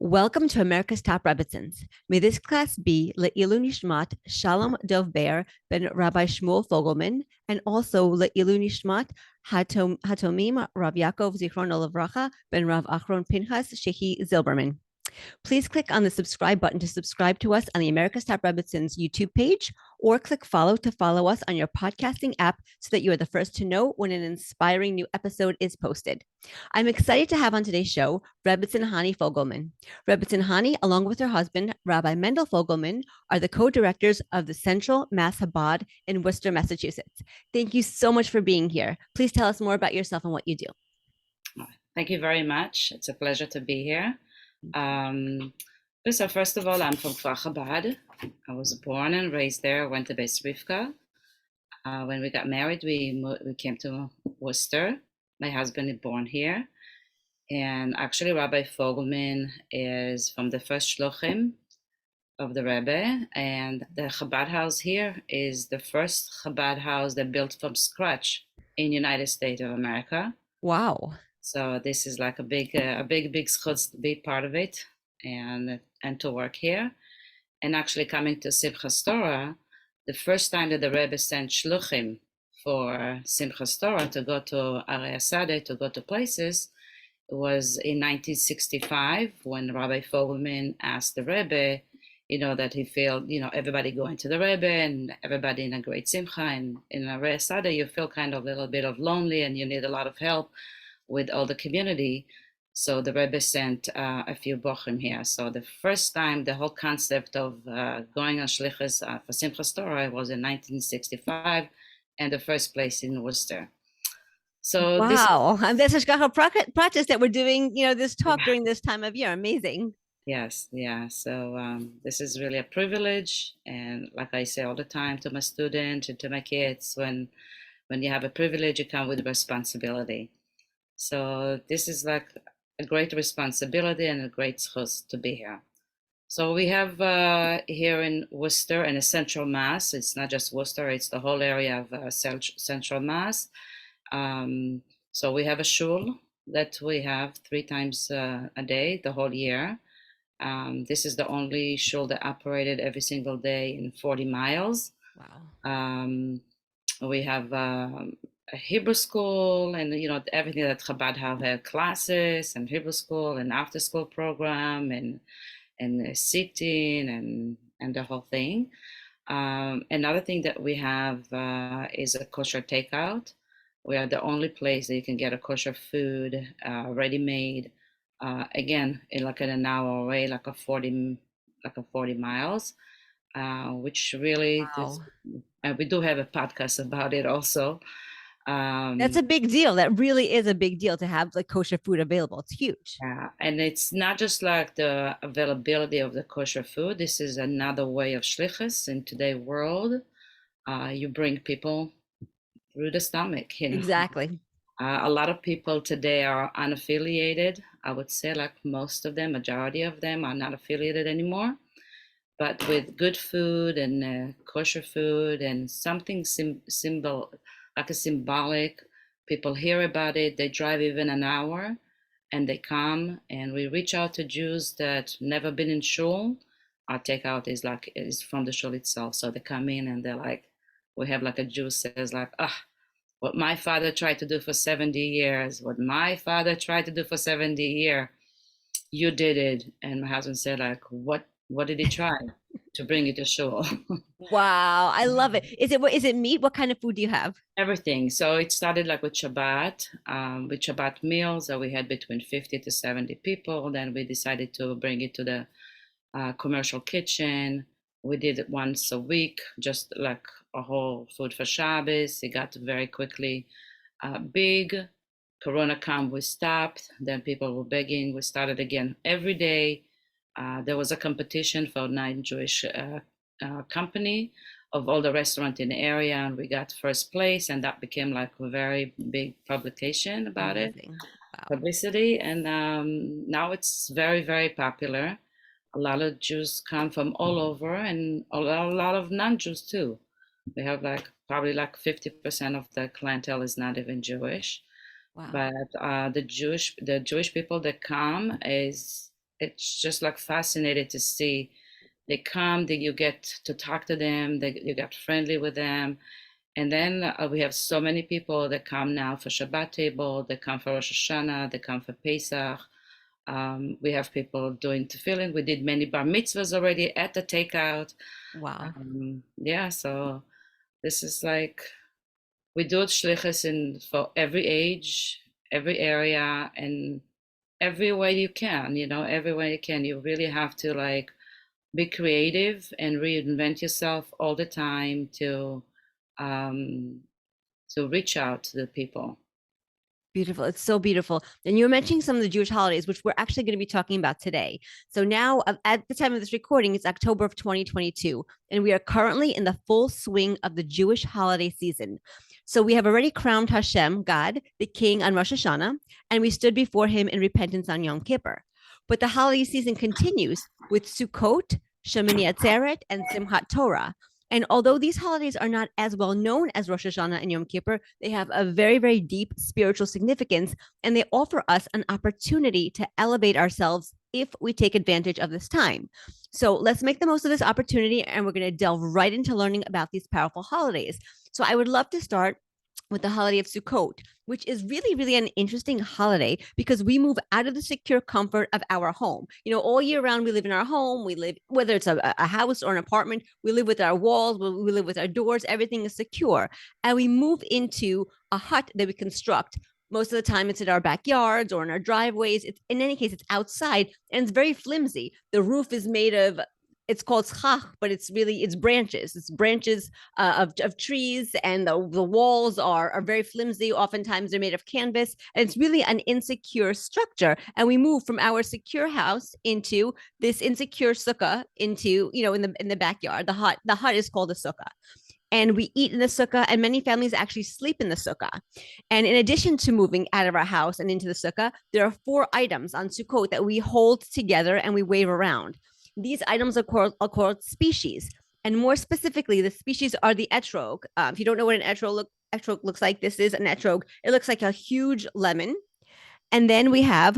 Welcome to America's Top Rebbetzins. May this class be Le'ilu Nishmat Shalom Dovber ben Rabbi Shmuel Fogelman, and also Le'ilu Nishmat Hatomim Rav Yaakov Zichron Olavracha ben Rav Achron Pinchas Shehi Zilberman. Please click on the subscribe button to subscribe to us on the America's Top Rebbetzins YouTube page, or click follow to follow us on your podcasting app so that you are the first to know when an inspiring new episode is posted. I'm excited to have on today's show Rebbetzin Chanie Fogelman. Rebbetzin Chanie, along with her husband, Rabbi Mendel Fogelman, are the co-directors of the Central Mass Chabad in Worcester, Massachusetts. Thank you so much for being here. Please tell us more about yourself and what you do. Thank you very much. It's a pleasure to be here. So first of all, I'm from Kfar Chabad. I was born and raised there, went to Beis Rivka. When we got married, we came to Worcester. My husband is born here. And actually, Rabbi Fogelman is from the first shluchim of the Rebbe. And the Chabad house here is the first Chabad house that built from scratch in United States of America. Wow. So this is like a big zchut to be part of it and to work here. And actually coming to Simchat Torah, the first time that the Rebbe sent shluchim for Simchat Torah to go to Arei Asadeh, to go to places, was in 1965 when Rabbi Fogelman asked the Rebbe, that he felt, everybody going to the Rebbe and everybody in a great simcha, and in Arei Asadeh you feel kind of a little bit of lonely and you need a lot of help with all the community. So the Rebbe sent a few bochim here. So the first time the whole concept of going on shlichus for Simchat Torah was in 1965, and the first place in Worcester. So wow, this is hashgacha practice that we're doing, this talk during this time of year. Amazing. Yes, yeah. So this is really a privilege, and like I say all the time to my students and to my kids, when you have a privilege, you come with responsibility. So this is like a great responsibility and a great zchut to be here. So we have here in Worcester and a Central Mass. It's not just Worcester, it's the whole area of Central Mass. So we have a shul that we have 3 times a day, the whole year. This is the only shul that operated every single day in 40 miles. Wow. We have a Hebrew school, and everything that Chabad have classes and Hebrew school and after school program and sitting and the whole thing. Another thing that we have is a kosher takeout. We are the only place that you can get a kosher food ready made. Again, in an hour away, like a 40 miles, which really wow. we do have a podcast about it also. That's a big deal. That really is a big deal to have kosher food available. It's huge. Yeah, and it's not just like the availability of the kosher food. This is another way of shlichus in today's world. You bring people through the stomach. Exactly. A lot of people today are unaffiliated. I would say like most of them, majority of them are not affiliated anymore. But with good food and kosher food and something like a symbolic, people hear about it, they drive even an hour and they come, and we reach out to Jews that never been in shul. Our takeout is from the shul itself. So they come in and they're like, we have like a Jew says like, what my father tried to do for 70 years, what my father tried to do for 70 years, you did it. And my husband said like, what did he try? To bring you to shul. Wow, I love it. Is it meat? What kind of food do you have? Everything. So it started like with Shabbat meals that we had between 50 to 70 people. Then we decided to bring it to the commercial kitchen. We did it once a week, just like a whole food for Shabbos. It got very quickly big. Corona come, we stopped. Then people were begging. We started again every day. There was a competition for 9 Jewish company of all the restaurants in the area, and we got first place, and that became like a very big publication about Amazing. it, Wow. publicity, and now it's very, very popular. A lot of Jews come from all over, and a lot of non-Jews too. We have probably 50% of the clientele is not even Jewish. Wow. But the Jewish people that come is it's just like fascinated to see. They come, that you get to talk to them, you get friendly with them. And then we have so many people that come now for Shabbat table, they come for Rosh Hashana, they come for Pesach. We have people doing tefillin. We did many bar mitzvahs already at the takeout. Wow. Yeah, so this is like, we do shlichus for every age, every area, and every way you can, every way you can. You really have to like be creative and reinvent yourself all the time um, to reach out to the people. Beautiful. It's so beautiful. And you were mentioning some of the Jewish holidays, which we're actually going to be talking about today. So now, at the time of this recording, it's October of 2022, and we are currently in the full swing of the Jewish holiday season. So we have already crowned Hashem, God, the King, on Rosh Hashana, and we stood before him in repentance on Yom Kippur. But the holiday season continues with Sukkot, Shemini Atzeret, and Simchat Torah. And although these holidays are not as well known as Rosh Hashana and Yom Kippur, they have a very, very deep spiritual significance, and they offer us an opportunity to elevate ourselves if we take advantage of this time. So let's make the most of this opportunity, and we're going to delve right into learning about these powerful holidays. So I would love to start with the holiday of Sukkot, which is really, really an interesting holiday because we move out of the secure comfort of our home. All year round, we live in our home. We live, whether it's a house or an apartment, we live with our walls, we live with our doors, everything is secure. And we move into a hut that we construct. Most of the time, it's in our backyards or in our driveways. In any case, it's outside and it's very flimsy. The roof is made of, it's called schach, but it's branches. It's branches of trees, and the walls are very flimsy. Oftentimes they're made of canvas, and it's really an insecure structure. And we move from our secure house into this insecure sukkah, into in the backyard. The hut is called a sukkah. And we eat in the sukkah, and many families actually sleep in the sukkah. And in addition to moving out of our house and into the sukkah, there are 4 items on Sukkot that we hold together and we wave around. These items are called species. And more specifically, the species are the etrog. If you don't know what an etrog looks like, this is an etrog. It looks like a huge lemon. And then we have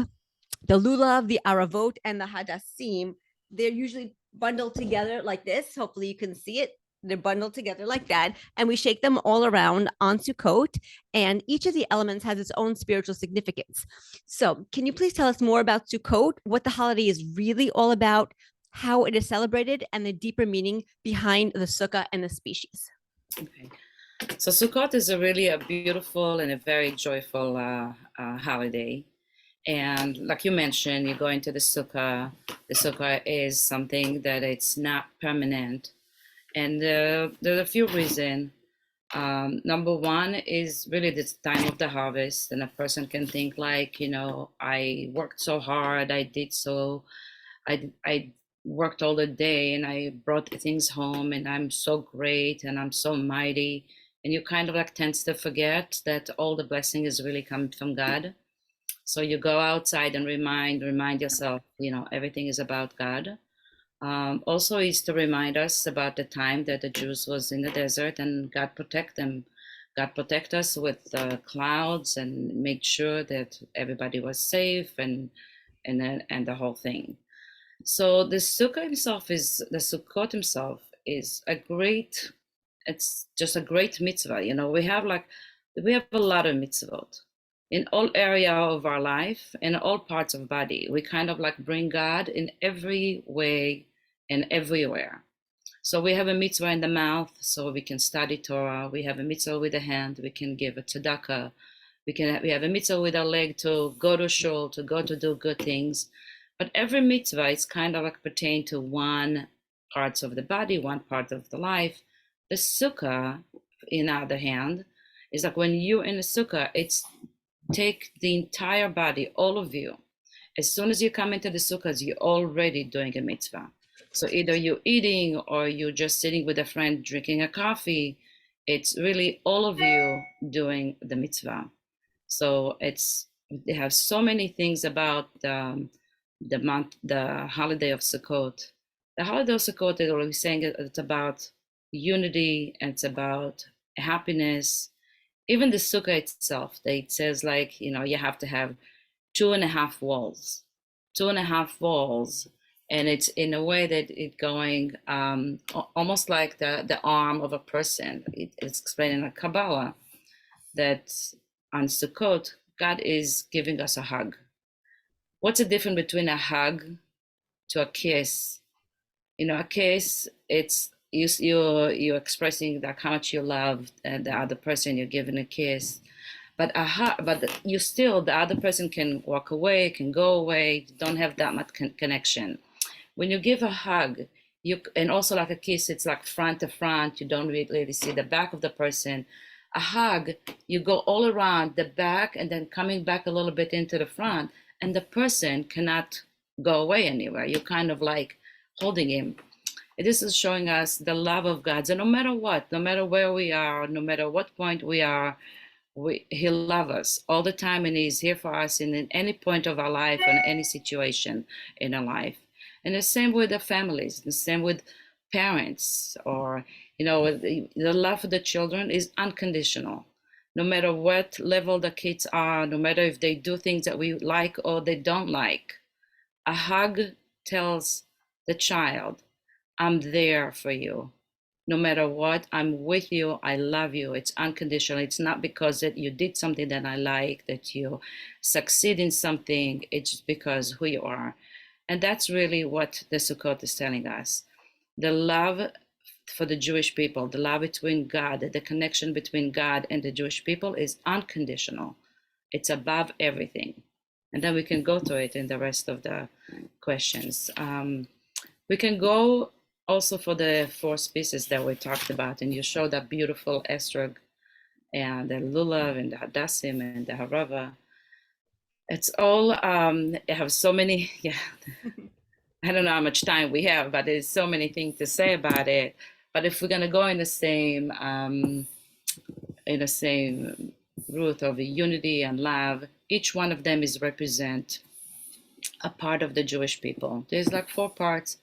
the lulav, the aravot, and the hadassim. They're usually bundled together like this. Hopefully you can see it. They're bundled together like that, and we shake them all around on Sukkot, and each of the elements has its own spiritual significance. So can you please tell us more about Sukkot, what the holiday is really all about, how it is celebrated, and the deeper meaning behind the sukkah and the species? Okay. So Sukkot is really a beautiful and a very joyful holiday. And like you mentioned, you go into the sukkah. The sukkah is something that it's not permanent. And there are a few reasons. Number one is really this time of the harvest, and a person can think like, I worked so hard, I worked all the day, and I brought things home, and I'm so great, and I'm so mighty, and you kind of like tends to forget that all the blessing is really coming from God. So you go outside and remind yourself, everything is about God. Also is to remind us about the time that the Jews was in the desert, and God protect them. God protect us with clouds and make sure that everybody was safe and the whole thing. So the Sukkot himself is it's just a great mitzvah. We have a lot of mitzvot in all area of our life, in all parts of body. We kind of like bring God in every way and everywhere. So we have a mitzvah in the mouth, so we can study Torah. We have a mitzvah with the hand, we can give a tzedakah. We have a mitzvah with our leg to go to shul, to go to do good things. But every mitzvah is kind of like pertain to one parts of the body, one part of the life. The sukkah, in the other hand, is like when you're in a sukkah, it's take the entire body, all of you. As soon as you come into the sukkahs, you're already doing a mitzvah. So either you're eating or you're just sitting with a friend drinking a coffee. It's really all of you doing the mitzvah. So they have so many things about the holiday of Sukkot. The holiday of Sukkot is already saying it's about unity, and it's about happiness. Even the sukkah itself, it says like, you have to have 2.5 walls. 2.5 walls, and it's in a way that it's going almost like the arm of a person. It's explained in the Kabbalah that on Sukkot, God is giving us a hug. What's the difference between a hug to a kiss? A kiss, it's you're expressing that how much you love the other person. You're giving a kiss, but you still, the other person can walk away, can go away. You don't have that much connection. When you give a hug, and also like a kiss, it's like front to front. You don't really see the back of the person. A hug, you go all around the back and then coming back a little bit into the front, and the person cannot go away anywhere. You're kind of like holding him. This is showing us the love of God. So no matter what, no matter where we are, no matter what point we are, He loves us all the time, and He's here for us in any point of our life or in any situation in our life. And the same with the families, the same with parents, or the love for the children is unconditional. No matter what level the kids are, no matter if they do things that we like or they don't like, a hug tells the child, I'm there for you. No matter what, I'm with you. I love you. It's unconditional. It's not because that you did something that I like, that you succeed in something. It's just because who you are. And that's really what the Sukkot is telling us. The love for the Jewish people, the love between God, the connection between God and the Jewish people is unconditional. It's above everything. And then we can go to it in the rest of the questions. We can go also for the 4 species that we talked about, and you showed that beautiful estrog and the lulav and the hadassim and the harava. It's all, it have so many, I don't know how much time we have, but there's so many things to say about it. But if we're gonna go in the same root of unity and love, each one of them is represent a part of the Jewish people. There's like 4 parts.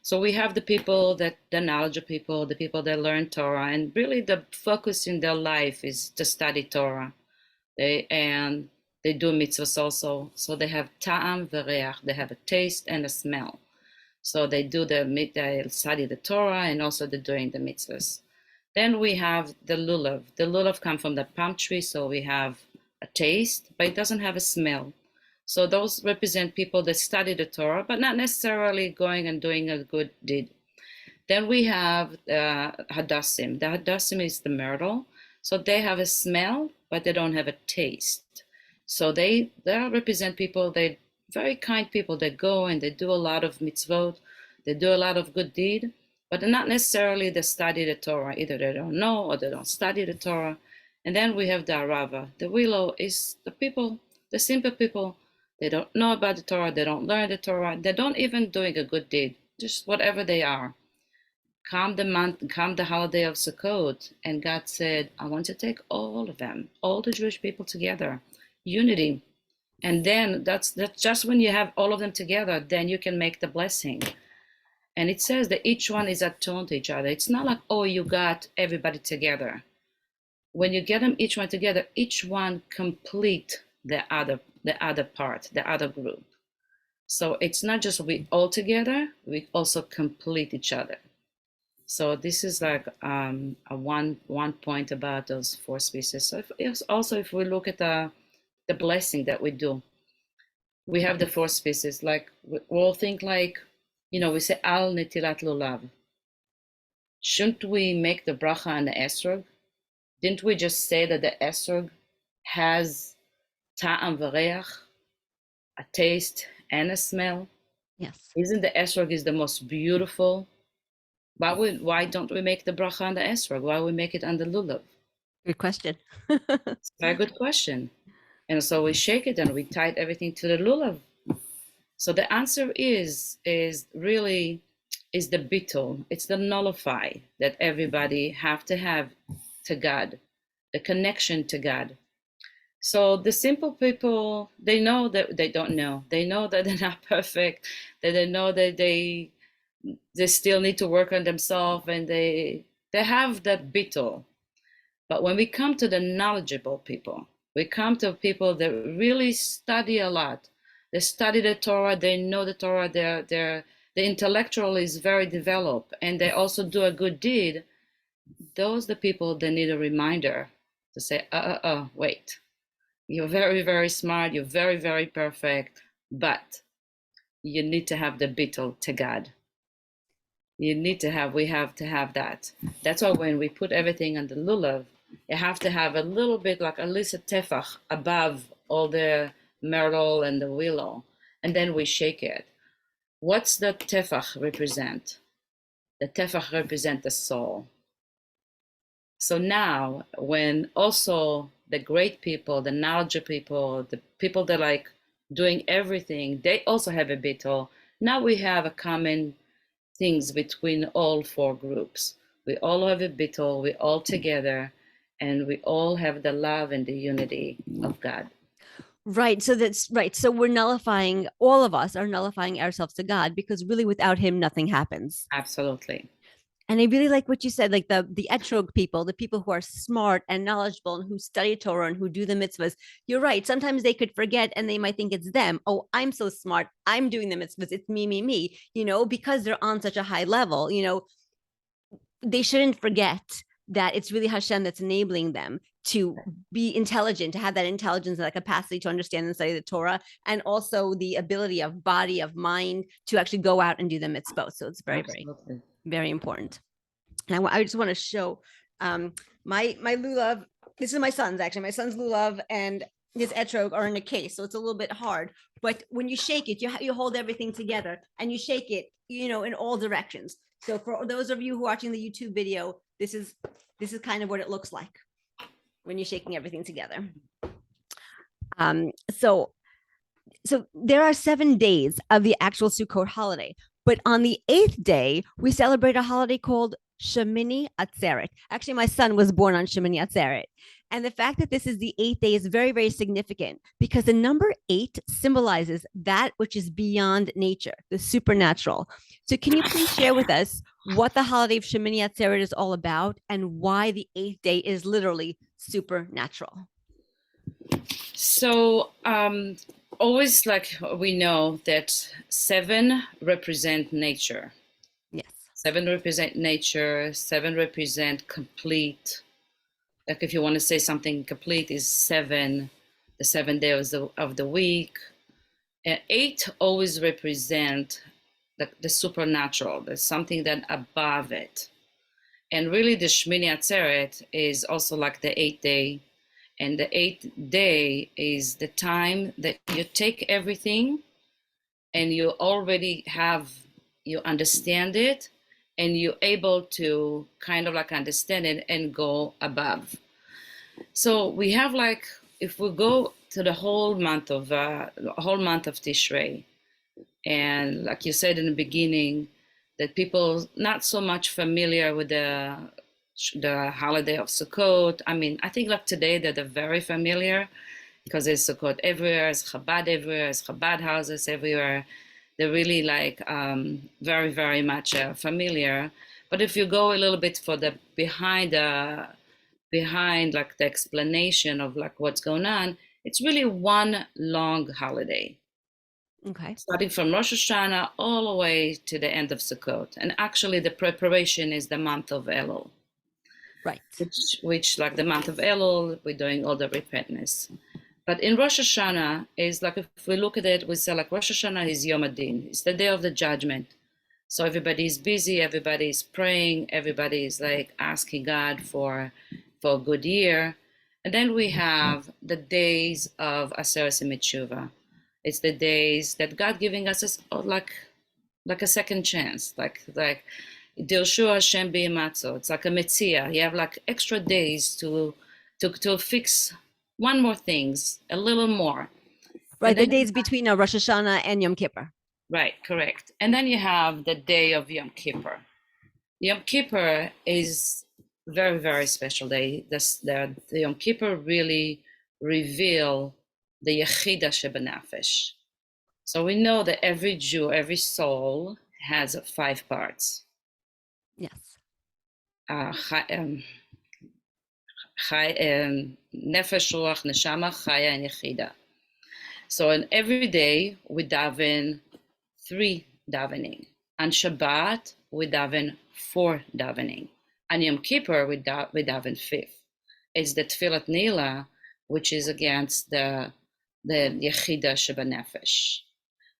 So we have the people that, the knowledgeable people, the people that learn Torah, and really the focus in their life is to study Torah. They do mitzvahs also. So they have ta'am v'reach, they have a taste and a smell. So they study the Torah, and also they're doing the mitzvahs. Then we have the lulav. The lulav comes from the palm tree, so we have a taste, but it doesn't have a smell. So those represent people that study the Torah, but not necessarily going and doing a good deed. Then we have hadassim. The hadassim is the myrtle. So they have a smell, but they don't have a taste. So they represent people, they're very kind people that go and they do a lot of mitzvot, they do a lot of good deed, but not necessarily they study the Torah. Either they don't know or they don't study the Torah. And then we have the arava. The willow is the people, the simple people. They don't know about the Torah, they don't learn the Torah, they don't even doing a good deed, just whatever they are. Come the holiday of Sukkot, and God said, I want to take all of them, all the Jewish people together, unity. And then that's just when you have all of them together, then you can make the blessing. And it says that each one is attuned to each other. It's not like, oh, you got everybody together. When you get them each one together, each one complete the other part, the other group. So it's not just we all together, we also complete each other. So this is like a one point about those 4 species. So if we look at the blessing that we do, we have the 4 species. Like we all think like, we say al netilat lulav. Shouldn't we make the bracha on the esrog? Didn't we just say that the esrog has ta'am v'reach, a taste and a smell? Yes. Isn't the esrog is the most beautiful? Why don't we make the bracha on the esrog? Why we make it on the lulav? Good question. It's a very good question. And so we shake it and we tie everything to the lulav. So the answer is really the bittul. It's the nullify that everybody have to have to God, the connection to God. So the simple people, they know that they don't know. They know that they're not perfect, that they know that they still need to work on themselves, and they have that bittul. But when we come to the knowledgeable people, we come to people that really study a lot, They study the Torah, they know the Torah, the intellectual is very developed, and they also do a good deed. Those the people that need a reminder to say, wait, you're very, very smart, you're very, very perfect, but you need to have the bittul to God. We have to have that. That's why when we put everything on the lulav, you have to have a little bit, like at least a tefach above all the myrtle and the willow, and then we shake it. What's the tefach represent? The tefach represent the soul. So now, when also the great people, the knowledgeable people, the people that like doing everything, they also have a bittul. Now we have a common things between all four groups. We all have a bittul, we all together, and we all have the love and the unity of God. Right. So that's right. So we're nullifying, all of us are nullifying ourselves to God, because really without him, nothing happens. Absolutely. And I really like what you said, like the etrog people, the people who are smart and knowledgeable and who study Torah and who do the mitzvahs. You're right. Sometimes they could forget and they might think it's them. Oh, I'm so smart. I'm doing the mitzvahs. It's me, because they're on such a high level, they shouldn't forget that it's really Hashem that's enabling them to be intelligent, to have that intelligence and that capacity to understand and study the Torah, and also the ability of body, of mind to actually go out and do the mitzvot. So it's very, Absolutely. very important. And I just want to show my lulav. This is my son's, actually. My son's lulav and his etrog are in a case, so it's a little bit hard. But when you shake it, you hold everything together and you shake it, in all directions. So for those of you who are watching the YouTube video, this is kind of what it looks like when you're shaking everything together. So there are 7 days of the actual Sukkot holiday, but on the 8th day, we celebrate a holiday called Shemini Atzeret. Actually, my son was born on Shemini Atzeret. And the fact that this is the 8th day is very, very significant, because the number 8 symbolizes that which is beyond nature, the supernatural. So can you please share with us what the holiday of Shemini Atzeret is all about and why the 8th day is literally supernatural? So always, like, we know that 7 represent nature. Yes. 7 represent nature, 7 represent complete. Like if you want to say something complete is 7, the 7 days of the week. And 8 always represent the supernatural. There's something that above it. And really the Shmini Atzeret is also like the 8th day. And the 8th day is the time that you take everything and you already you understand it, and you're able to kind of like understand it and go above. So we have, like, if we go to the whole month of Tishrei, and like you said in the beginning, that people not so much familiar with the holiday of Sukkot. I mean, I think like today that they're very familiar, because there's Sukkot everywhere, there's Chabad everywhere, there's Chabad houses everywhere. They're really like very, very much familiar. But if you go a little bit for the behind like the explanation of like what's going on, it's really one long holiday. Okay. Starting from Rosh Hashana all the way to the end of Sukkot. And actually the preparation is the month of Elul. Right. Which like the month of Elul, we're doing all the repentance. But in Rosh Hashana is like, if we look at it, we say like Rosh Hashana is Yom Adin. It's the day of the judgment. So everybody's busy, everybody's praying, everybody's like asking God for a good year. And then we have the days of Aseret Mitzvah. It's the days that God giving us like a second chance, like Dilshu Hashem B'Imatzo. It's like a Metzia. You have like extra days to fix one more things, a little more. Right, the days between Rosh Hashana and Yom Kippur. Right, correct. And then you have the day of Yom Kippur. Yom Kippur is very, very special day. The Yom Kippur really reveal the Yechida Shebenafesh. So we know that every Jew, every soul has 5 parts. Yes. Nefesh, Ruach, Neshama, Chaya, and Yechida. So in every day we daven 3 davening. On Shabbat we daven 4 davening. On Yom Kippur we daven 5. It's the Tfilat Nila, which is against the Yechida Shebanefesh.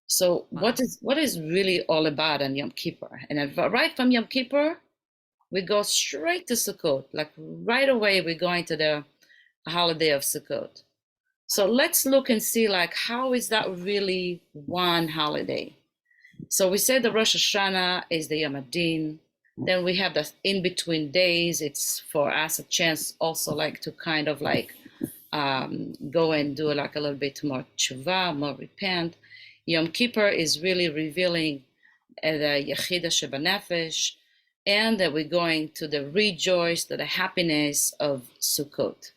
So Wow. what is really all about on Yom Kippur? And then right from Yom Kippur, we go straight to Sukkot. Like right away, we're going to the holiday of Sukkot. So let's look and see like how is that really one holiday? So we said the Rosh Hashana is the Yom Adin. Then we have the in-between days. It's for us a chance also like to kind of like go and do like a little bit more tshuva, more repent. Yom Kippur is really revealing the Yechida Shebanefesh, and that we're going to the rejoice, to the happiness of Sukkot.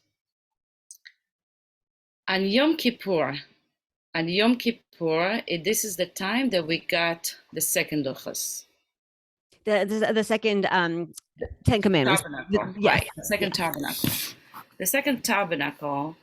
On Yom Kippur, this is the time that we got the second luchos. The second 10 commandments. Tabernacle, Yes. right? The second tabernacle. The second tabernacle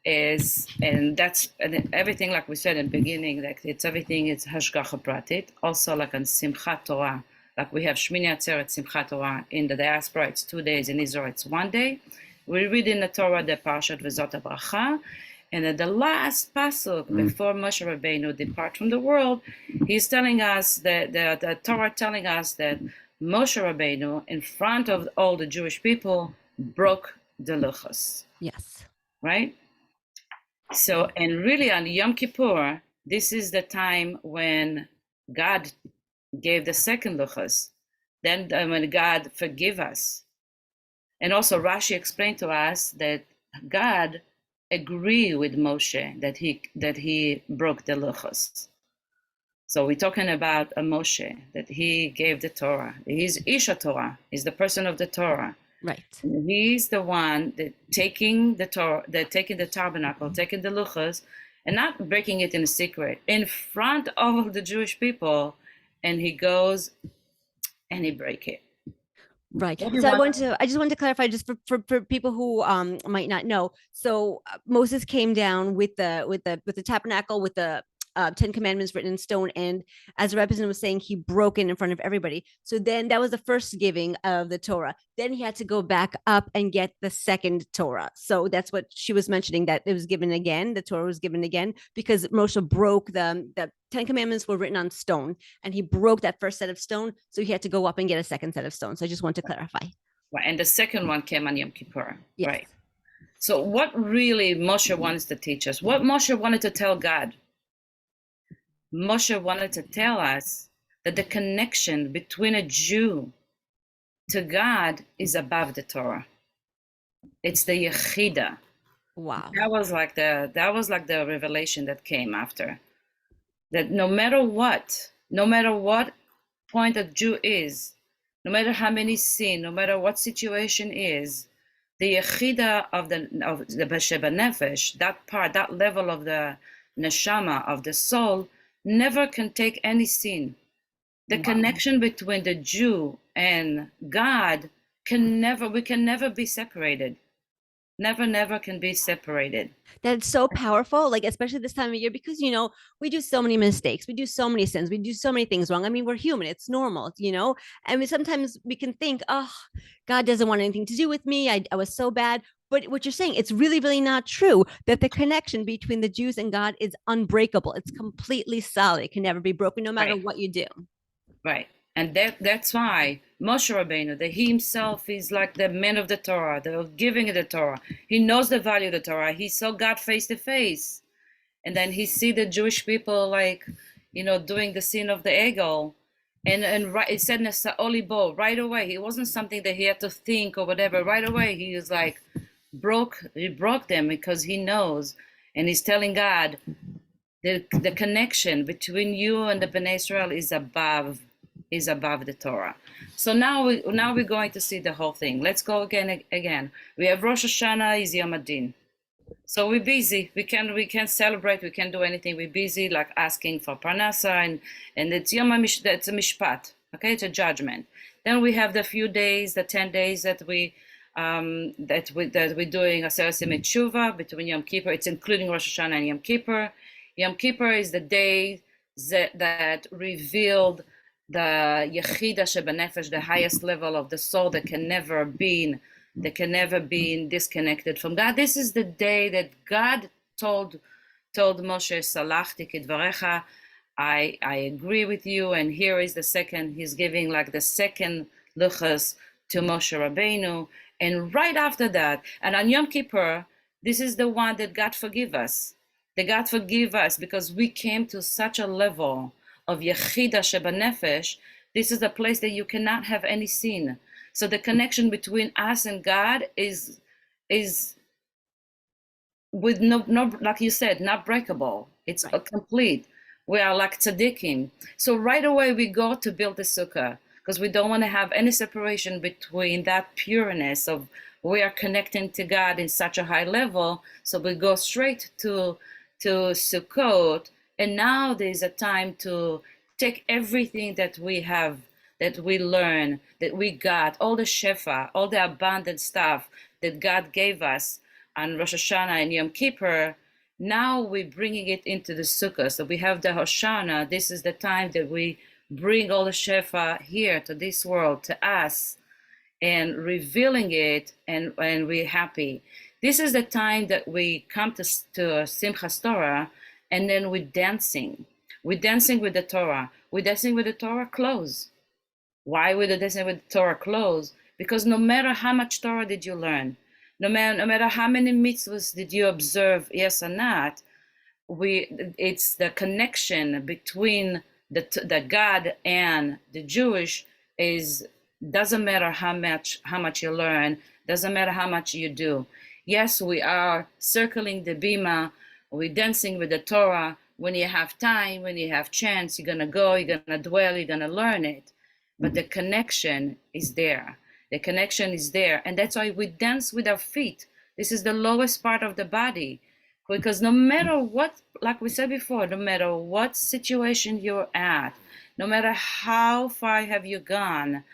is, and that's and everything like we said in the beginning, like it's everything, it's hashgacha pratit. Also like on Simchat Torah, like we have Shemini Atzeret Simchat Torah in the diaspora, it's 2 days, in Israel it's 1 day. We read in the Torah the Parshat V'zot HaBracha, and at the last pasuk before Moshe Rabbeinu depart from the world, he's telling us that the Torah telling us that Moshe Rabbeinu in front of all the Jewish people broke the luchos. Yes. Right? So, and really on Yom Kippur, this is the time when God gave the second luchos. Then when God forgive us. And also Rashi explained to us that God agreed with Moshe that he broke the luchos. So we're talking about a Moshe, that he gave the Torah. He's Isha Torah, he's the person of the Torah. Right. And he's the one that taking the Torah, that taking the tabernacle, taking the luchos, and not breaking it in secret in front of all the Jewish people, and he goes and he break it. Right. So I just wanted to clarify just for people who might not know. So Moses came down with the tabernacle with the 10 commandments written in stone, and as the representative was saying, he broke it in front of everybody. So then that was the first giving of the Torah. Then he had to go back up and get the second Torah. So that's what she was mentioning, that it was given again, the Torah was given again, because Moshe broke the 10 commandments were written on stone, and he broke that first set of stone, so he had to go up and get a second set of stone. So I just want to clarify. Right, and the second one came on Yom Kippur. Yes. Right. So what really Moshe wanted to teach us? What Moshe wanted to tell God? Moshe wanted to tell us that the connection between a Jew to God is above the Torah. It's the Yechida. Wow. That was like the revelation that came after. That no matter what point a Jew is, no matter how many sin, no matter what situation is, the Yechida of the B'Sheba Nefesh, that part, that level of the neshama, of the soul, never can take any sin. The connection between the Jew and God we can never be separated. Never can be separated. That's so powerful, like especially this time of year, because we do so many mistakes, we do so many sins, we do so many things wrong. I mean, we're human, it's normal, and sometimes we can think, oh, God doesn't want anything to do with me, I was so bad. But what you're saying, it's really, really not true, that the connection between the Jews and God is unbreakable. It's completely solid. It can never be broken, no matter what you do. Right. And that's why Moshe Rabbeinu, that he himself is like the man of the Torah, the giving of the Torah. He knows the value of the Torah. He saw God face to face. And then he see the Jewish people doing the sin of the egel. And right, it said Olibo right away. It wasn't something that he had to think or whatever. Right away, he was like, he broke them because he knows. And he's telling God, the connection between you and the Bnei Israel is above the Torah. So now we're going to see the whole thing. Let's go again. We have Rosh Hashana is Yom Adin. So we're busy. We can celebrate. We can't do anything. We're busy, like asking for parnasa, and it's that's a mishpat. Okay, it's a judgment. Then we have the few days, the 10 days that we're doing a Aseret Tshuva between Yom Kippur. It's including Rosh Hashana and Yom Kippur. Yom Kippur is the day that revealed the Yechida Shebanefesh, the highest level of the soul that can never be disconnected from God. This is the day that God told Moshe, Salachti kidvarecha, I agree with you, and here is the second, he's giving like the second luchas to Moshe Rabbeinu, and right after that, and on Yom Kippur, this is the one that God forgive us. That God forgive us because we came to such a level of Yechida Shebanefesh. This is a place that you cannot have any sin. So the connection between us and God is with no, like you said, not breakable. It's Right. complete. We are like tzaddikim. So right away we go to build the sukkah because we don't want to have any separation between that pureness of we are connecting to God in such a high level. So we go straight to Sukkot, and now there's a time to take everything that we have, that we learn, that we got, all the shefa, all the abundant stuff that God gave us on Rosh Hashana and Yom Kippur. Now we're bringing it into the Sukkah. So we have the Hoshana. This is the time that we bring all the shefa here to this world, to us, and revealing it, and we're happy. This is the time that we come to Simchat Torah, and then we're dancing. We're dancing with the Torah. We're dancing with the Torah clothes. Why we're dancing with the Torah clothes? Because no matter how much Torah did you learn, no matter how many mitzvahs did you observe, yes or not, it's the connection between the God and the Jewish doesn't matter how much you learn, doesn't matter how much you do. Yes, we are circling the bima, we're dancing with the Torah. When you have time, when you have chance, you're gonna go, you're gonna dwell, you're gonna learn it. But the connection is there. The connection is there, and that's why we dance with our feet. This is the lowest part of the body, because no matter what, like we said before, no matter what situation you're at, no matter how far have you gone,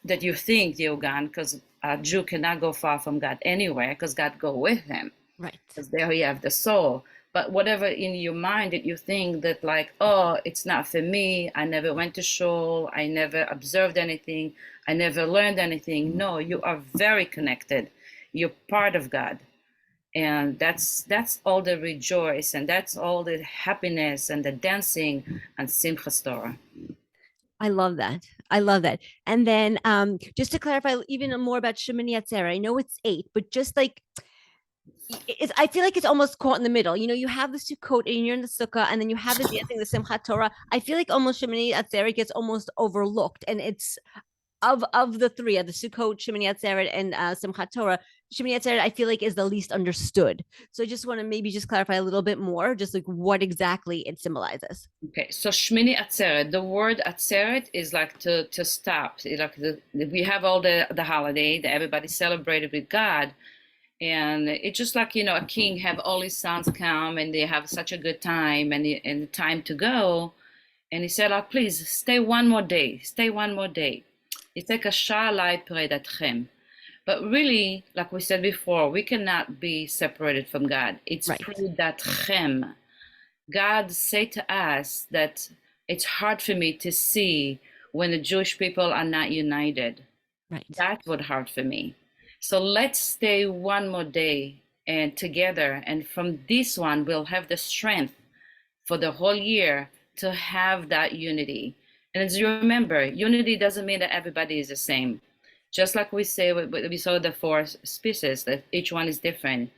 that you think you've gone, because a Jew cannot go far from God anywhere, because God go with him. Right. Because there you have the soul. But whatever in your mind that you think that like, oh, it's not for me, I never went to shul, I never observed anything, I never learned anything. No, you are very connected. You're part of God. And that's all the rejoice, and that's all the happiness and the dancing and Simchat Torah. I love that. I love that. And then just to clarify even more about Shemini Atzeret, I know it's 8, but just like I feel like it's almost caught in the middle. You know, you have the Sukkot and you're in the Sukkah, and then you have the dancing, the Simchat Torah. I feel like almost Shemini Atzeret gets almost overlooked, and it's of the three, of the Sukkot, Shemini Atzeret, and Simchat Torah. Shemini Atzeret, I feel like, is the least understood. So I just want to maybe just clarify a little bit more, just like what exactly it symbolizes. Okay, so Shmini Atzeret, the word Atzeret is like to stop. Like we have all the holiday that everybody celebrated with God. And it's just like, you know, a king have all his sons come and they have such a good time and time to go. And he said, oh, please stay one more day, stay one more day. It's like a shalai predatchem. But really, like we said before, we cannot be separated from God. It's Right. predatchem. God said to us that it's hard for me to see when the Jewish people are not united. Right. That's what hard for me. So let's stay one more day and together. And from this one, we'll have the strength for the whole year to have that unity. And as you remember, unity doesn't mean that everybody is the same. Just like we say, we saw the 4 species, that each one is different.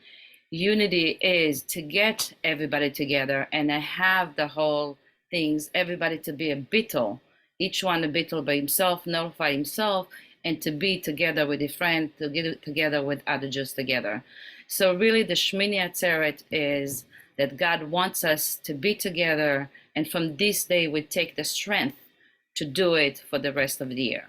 Unity is to get everybody together and have the whole things, everybody to be a bittul, each one a bittul by himself, notify himself, and to be together with a friend, to get together with other Jews together. So really the Shmini Atzeret is that God wants us to be together, and from this day we take the strength to do it for the rest of the year.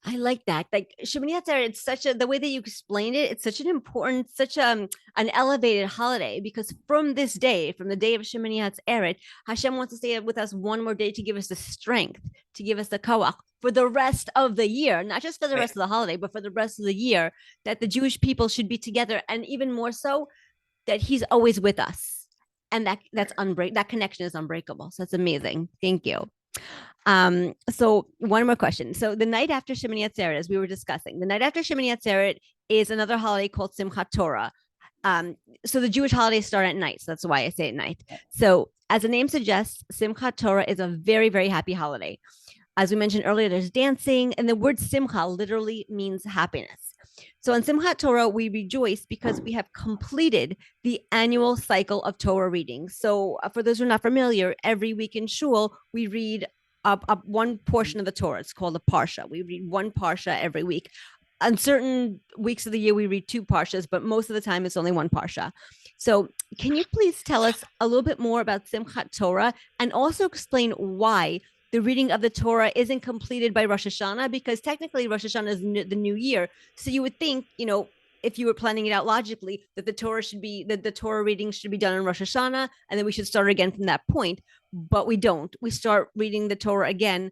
I like that. Like Shemini Atzeret, it's such a, the way that you explained it, it's such an important, such an elevated holiday, because from this day, from the day of Shemini Atzeret, Hashem wants to stay with us one more day to give us the strength, to give us the koach for the rest of the year, not just for the rest of the holiday, but for the rest of the year, that the Jewish people should be together, and even more so, that He's always with us. and that connection is unbreakable. So it's amazing. Thank you. So one more question. So the night after Shemini Atzeret, as we were discussing, the night after Shemini Atzeret is another holiday called Simchat Torah. So the Jewish holidays start at night. So that's why I say at night. So as the name suggests, Simchat Torah is a very, very happy holiday. As we mentioned earlier, there's dancing, and the word simcha literally means happiness. So on Simchat Torah, we rejoice because we have completed the annual cycle of Torah reading. So for those who are not familiar, every week in shul, we read up one portion of the Torah. It's called a parsha. We read one parsha every week. On certain weeks of the year, we read two parshas, but most of the time it's only one parsha. So can you please tell us a little bit more about Simchat Torah and also explain why the reading of the Torah isn't completed by Rosh Hashana? Because technically Rosh Hashana is the new year. So you would think, if you were planning it out logically, that the Torah reading should be done on Rosh Hashana, and then we should start again from that point. But we don't. We start reading the Torah again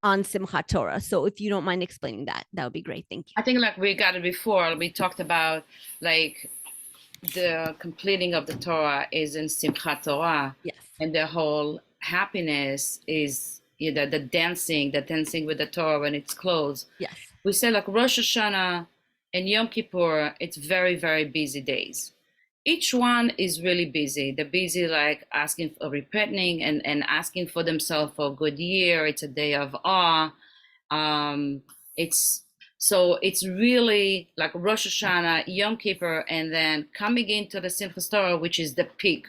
on Simchat Torah. So if you don't mind explaining that would be great. Thank you. I think like we got it before, we talked about like the completing of the Torah is in Simchat Torah. Yes. And the whole happiness is the dancing with the Torah when it's closed. Yes. We say like Rosh Hashana and Yom Kippur, it's very, very busy days. Each one is really busy. They're busy like asking for repenting and asking for themselves for a good year. It's a day of awe. It's really like Rosh Hashana, Yom Kippur, and then coming into the Simchat Torah, which is the peak.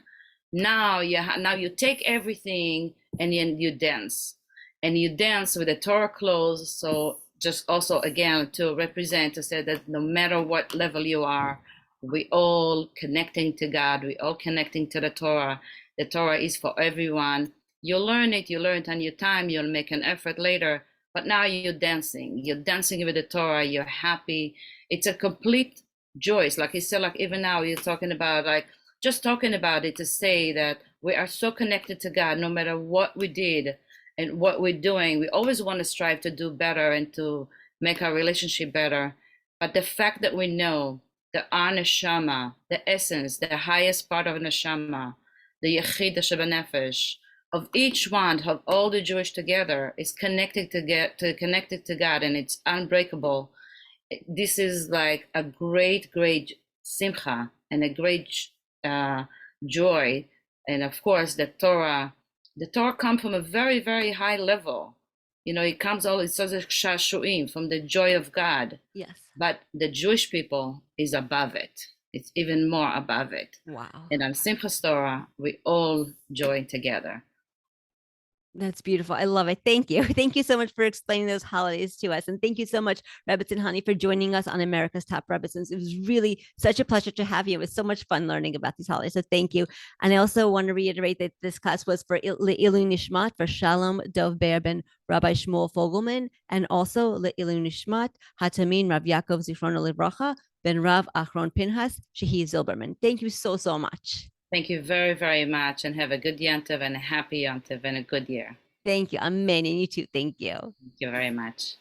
Now you take everything and then you dance. And you dance with the Torah clothes. So just also again to represent, to say that no matter what level you are, we all connecting to God, we all connecting to the Torah. The Torah is for everyone. You learn it on your time, you'll make an effort later, but now you're dancing with the Torah, you're happy. It's a complete joy. It's like he said, like even now you're talking about like, just talking about it to say that we are so connected to God, no matter what we did and what we're doing. We always want to strive to do better and to make our relationship better. But the fact that we know the neshama, the essence, the highest part of neshama, the yechid, the shebanefesh, of each one, of all the Jewish together, is connected to God, and it's unbreakable. This is like a great, great simcha and a great joy. And of course, the Torah comes from a very, very high level. It comes it says shashuim, from the joy of God. Yes. But the Jewish people is above it. It's even more above it. Wow. And on Simchat Torah, we all join together. That's beautiful. I love it. Thank you. Thank you so much for explaining those holidays to us. And thank you so much, Rebbetzin Chanie, for joining us on America's Top Rebbetzins. It was really such a pleasure to have you. It was so much fun learning about these holidays. So thank you. And I also want to reiterate that this class was for Le'ilu Nishmat, for Shalom Dov Ber ben Rabbi Shmuel Fogelman, and also Le'ilu Nishmat, Hatamin Rav Yaakov Zichrono Livracha, ben Rav Achron Pinhas, Shehi Zilberman. Thank you so, so much. Thank you very, very much, and have a good Yantav and a happy Yantav and a good year. Thank you. Amen. And you too. Thank you. Thank you very much.